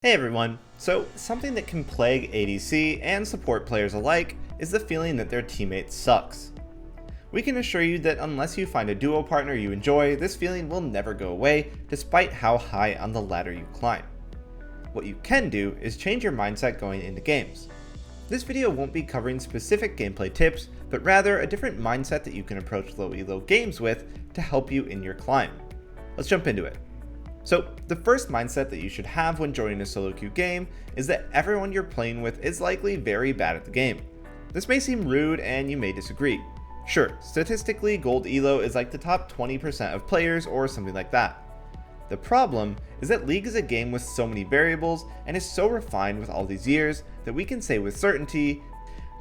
Hey everyone, so something that can plague ADC and support players alike is the feeling that their teammate sucks. We can assure you that unless you find a duo partner you enjoy, this feeling will never go away despite how high on the ladder you climb. What you can do is change your mindset going into games. This video won't be covering specific gameplay tips, but rather a different mindset that you can approach low elo games with to help you in your climb. Let's jump into it. So, the first mindset that you should have when joining a solo queue game is that everyone you're playing with is likely very bad at the game. This may seem rude and you may disagree. Sure, statistically gold elo is like the top 20% of players or something like that. The problem is that League is a game with so many variables and is so refined with all these years that we can say with certainty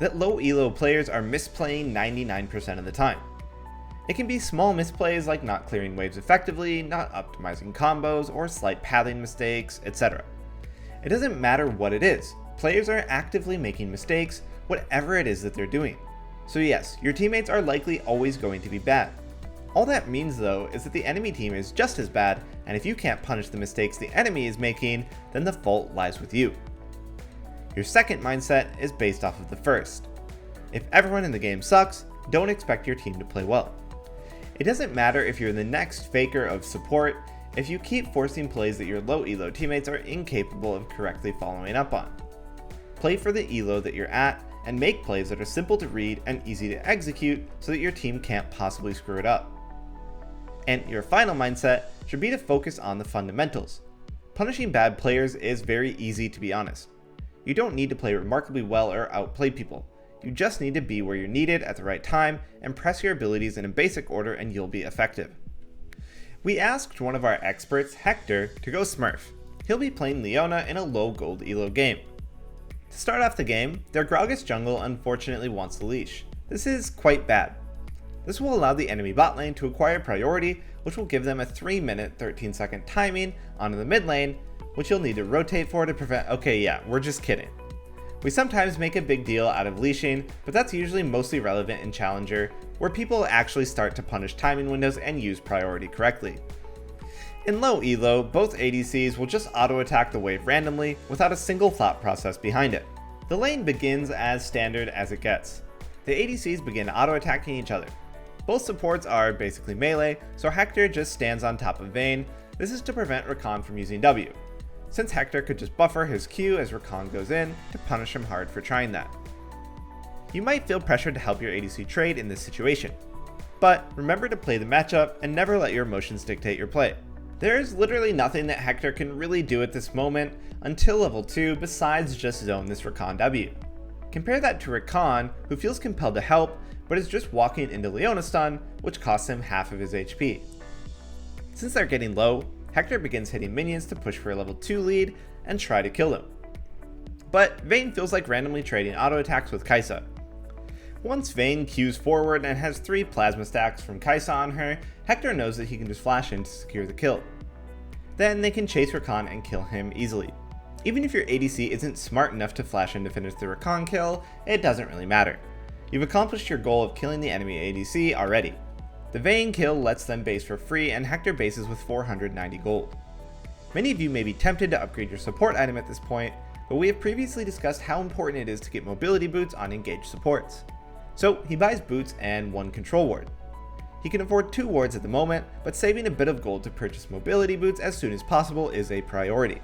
that low elo players are misplaying 99% of the time. It can be small misplays like not clearing waves effectively, not optimizing combos, or slight pathing mistakes, etc. It doesn't matter what it is, players are actively making mistakes, whatever it is that they're doing. So yes, your teammates are likely always going to be bad. All that means though is that the enemy team is just as bad, and if you can't punish the mistakes the enemy is making, then the fault lies with you. Your second mindset is based off of the first. If everyone in the game sucks, don't expect your team to play well. It doesn't matter if you're the next faker of support, if you keep forcing plays that your low elo teammates are incapable of correctly following up on. Play for the elo that you're at, and make plays that are simple to read and easy to execute so that your team can't possibly screw it up. And your final mindset should be to focus on the fundamentals. Punishing bad players is very easy, to be honest. You don't need to play remarkably well or outplay people. You just need to be where you're needed at the right time and press your abilities in a basic order and you'll be effective. We asked one of our experts, Hector, to go Smurf. He'll be playing Leona in a low gold elo game. To start off the game, their Gragas jungle unfortunately wants the leash. This is quite bad. This will allow the enemy bot lane to acquire priority, which will give them a 3-minute 13-second timing onto the mid lane, which you'll need to rotate for to prevent— okay, yeah, we're just kidding. We sometimes make a big deal out of leashing, but that's usually mostly relevant in Challenger, where people actually start to punish timing windows and use priority correctly. In low elo, both ADCs will just auto-attack the wave randomly without a single thought process behind it. The lane begins as standard as it gets. The ADCs begin auto-attacking each other. Both supports are basically melee, so Hector just stands on top of Vayne. This is to prevent Rakan from using W, since Hector could just buffer his Q as Rakan goes in to punish him hard for trying that. You might feel pressured to help your ADC trade in this situation, but remember to play the matchup and never let your emotions dictate your play. There is literally nothing that Hector can really do at this moment until level 2 besides just zone this Rakan W. Compare that to Rakan, who feels compelled to help, but is just walking into Leona stun, which costs him half of his HP. Since they're getting low, Hector begins hitting minions to push for a level 2 lead and try to kill them. But Vayne feels like randomly trading auto attacks with Kai'Sa. Once Vayne queues forward and has 3 plasma stacks from Kai'Sa on her, Hector knows that he can just flash in to secure the kill. Then they can chase Rakan and kill him easily. Even if your ADC isn't smart enough to flash in to finish the Rakan kill, it doesn't really matter. You've accomplished your goal of killing the enemy ADC already. The Vayne kill lets them base for free, and Hector bases with 490 gold. Many of you may be tempted to upgrade your support item at this point, but we have previously discussed how important it is to get mobility boots on engaged supports. So he buys boots and 1 control ward. He can afford 2 wards at the moment, but saving a bit of gold to purchase mobility boots as soon as possible is a priority.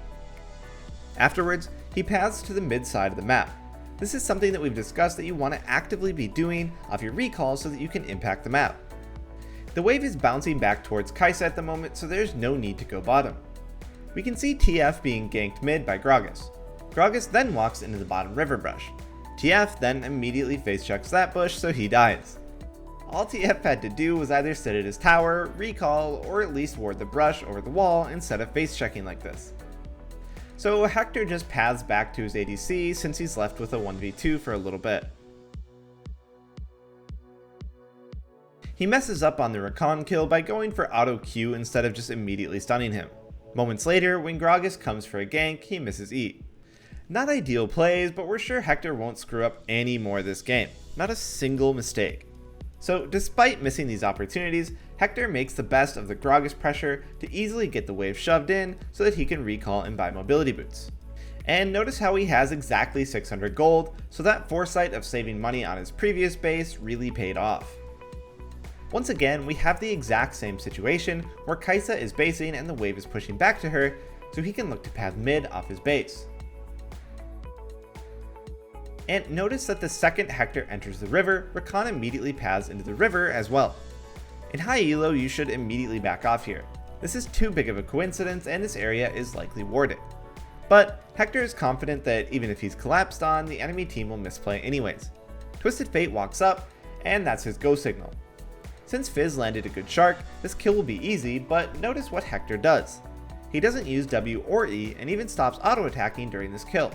Afterwards, he paths to the mid side of the map. This is something that we've discussed that you want to actively be doing off your recall so that you can impact the map. The wave is bouncing back towards Kai'Sa at the moment, so there's no need to go bottom. We can see TF being ganked mid by Gragas. Gragas then walks into the bottom river brush. TF then immediately face checks that bush, so he dies. All TF had to do was either sit at his tower, recall, or at least ward the brush over the wall instead of face checking like this. So Hector just paths back to his ADC since he's left with a 1v2 for a little bit. He messes up on the Rakan kill by going for auto Q instead of just immediately stunning him. Moments later, when Gragas comes for a gank, he misses E. Not ideal plays, but we're sure Hector won't screw up any more this game. Not a single mistake. So despite missing these opportunities, Hector makes the best of the Gragas pressure to easily get the wave shoved in so that he can recall and buy mobility boots. And notice how he has exactly 600 gold, so that foresight of saving money on his previous base really paid off. Once again, we have the exact same situation where Kai'Sa is basing and the wave is pushing back to her, so he can look to path mid off his base. And notice that the second Hector enters the river, Rakan immediately paths into the river as well. In high elo, you should immediately back off here. This is too big of a coincidence and this area is likely warded. But Hector is confident that even if he's collapsed on, the enemy team will misplay anyways. Twisted Fate walks up, and that's his go signal. Since Fizz landed a good shark, this kill will be easy, but notice what Hector does. He doesn't use W or E and even stops auto-attacking during this kill.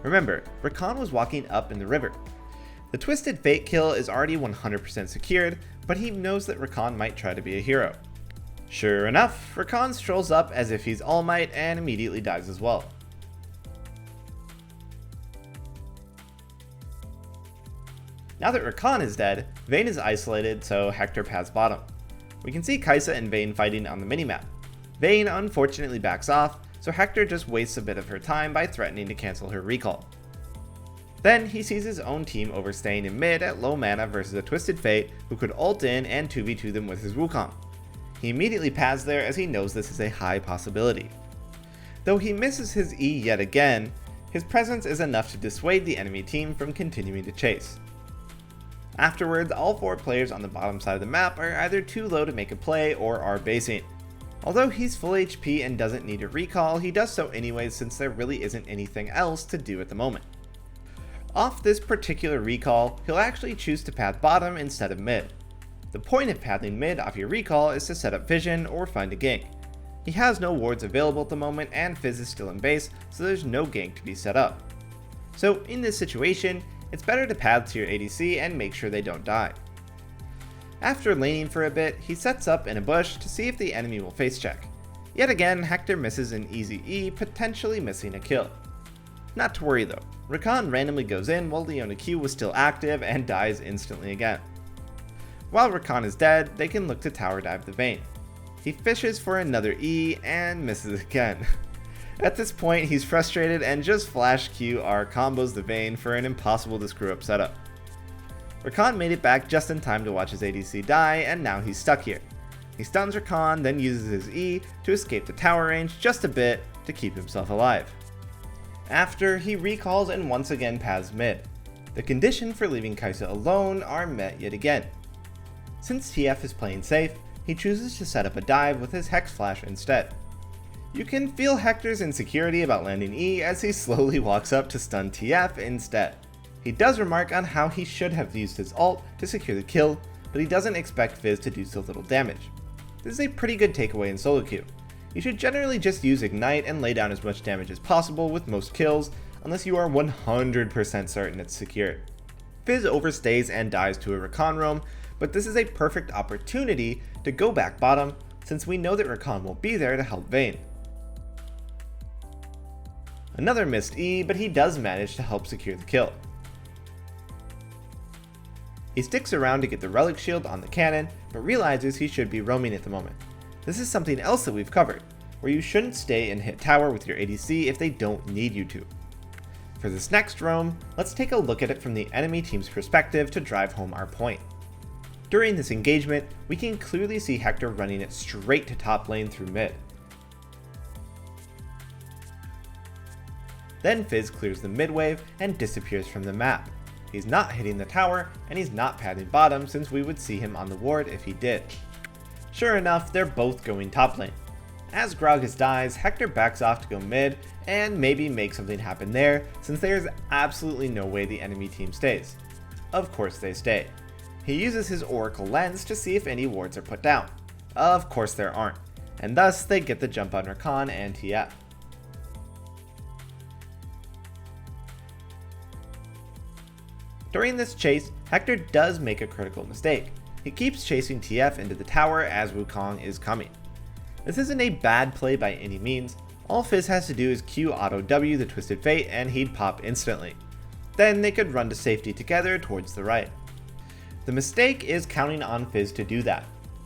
Remember, Rakan was walking up in the river. The Twisted Fate kill is already 100% secured, but he knows that Rakan might try to be a hero. Sure enough, Rakan strolls up as if he's All Might and immediately dies as well. Now that Rakan is dead, Vayne is isolated, so Hector paths bottom. We can see Kai'Sa and Vayne fighting on the minimap. Vayne unfortunately backs off, so Hector just wastes a bit of her time by threatening to cancel her recall. Then he sees his own team overstaying in mid at low mana versus a Twisted Fate who could ult in and 2v2 them with his Wukong. He immediately paths there as he knows this is a high possibility. Though he misses his E yet again, his presence is enough to dissuade the enemy team from continuing to chase. Afterwards, all 4 players on the bottom side of the map are either too low to make a play or are basing. Although he's full HP and doesn't need a recall, he does so anyways since there really isn't anything else to do at the moment. Off this particular recall, he'll actually choose to path bottom instead of mid. The point of pathing mid off your recall is to set up vision or find a gank. He has no wards available at the moment and Fizz is still in base, so there's no gank to be set up. So in this situation, it's better to path to your ADC and make sure they don't die. After laning for a bit, he sets up in a bush to see if the enemy will face check. Yet again, Hector misses an easy E, potentially missing a kill. Not to worry though, Rakan randomly goes in while Leona Q was still active and dies instantly again. While Rakan is dead, they can look to tower dive the Vayne. He fishes for another E and misses again. At this point, he's frustrated and just flash Q R combos the Vayne for an impossible to screw up setup. Rakan made it back just in time to watch his ADC die, and now he's stuck here. He stuns Rakan, then uses his E to escape the tower range just a bit to keep himself alive. After, he recalls and once again paths mid. The condition for leaving Kai'Sa alone are met yet again. Since TF is playing safe, he chooses to set up a dive with his Hex Flash instead. You can feel Hector's insecurity about landing E as he slowly walks up to stun TF instead. He does remark on how he should have used his ult to secure the kill, but he doesn't expect Fizz to do so little damage. This is a pretty good takeaway in solo queue. You should generally just use Ignite and lay down as much damage as possible with most kills, unless you are 100% certain it's secured. Fizz overstays and dies to a Rakan roam, but this is a perfect opportunity to go back bottom since we know that Rakan will be there to help Vayne. Another missed E, but he does manage to help secure the kill. He sticks around to get the relic shield on the cannon, but realizes he should be roaming at the moment. This is something else that we've covered, where you shouldn't stay and hit tower with your ADC if they don't need you to. For this next roam, let's take a look at it from the enemy team's perspective to drive home our point. During this engagement, we can clearly see Hector running it straight to top lane through mid. Then Fizz clears the mid wave and disappears from the map. He's not hitting the tower, and he's not padding bottom since we would see him on the ward if he did. Sure enough, they're both going top lane. As Gragas dies, Hector backs off to go mid, and maybe make something happen there, since there's absolutely no way the enemy team stays. Of course they stay. He uses his Oracle Lens to see if any wards are put down. Of course there aren't, and thus they get the jump on Rakan and TF. During this chase, Hector does make a critical mistake. He keeps chasing TF into the tower as Wukong is coming. This isn't a bad play by any means. All Fizz has to do is Q auto W the Twisted Fate and he'd pop instantly. Then they could run to safety together towards the right. The mistake is counting on Fizz to do that.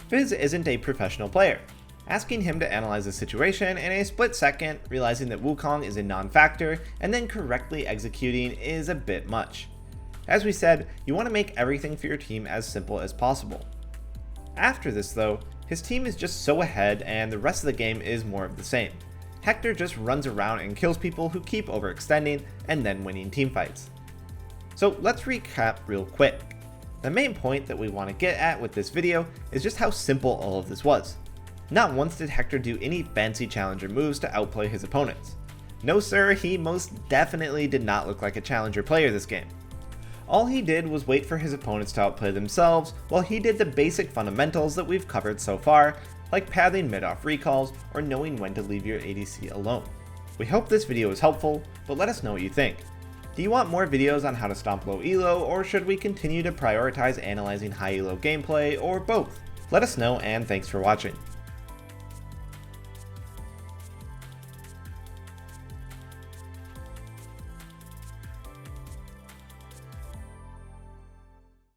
Fizz isn't a professional player. Asking him to analyze the situation in a split second, realizing that Wukong is a non-factor, and then correctly executing is a bit much. As we said, you want to make everything for your team as simple as possible. After this though, his team is just so ahead and the rest of the game is more of the same. Hector just runs around and kills people who keep overextending and then winning teamfights. So let's recap real quick. The main point that we want to get at with this video is just how simple all of this was. Not once did Hector do any fancy challenger moves to outplay his opponents. No sir, he most definitely did not look like a challenger player this game. All he did was wait for his opponents to outplay themselves while he did the basic fundamentals that we've covered so far, like pathing mid-off recalls or knowing when to leave your ADC alone. We hope this video was helpful, but let us know what you think. Do you want more videos on how to stomp low elo, or should we continue to prioritize analyzing high elo gameplay, or both? Let us know, and thanks for watching.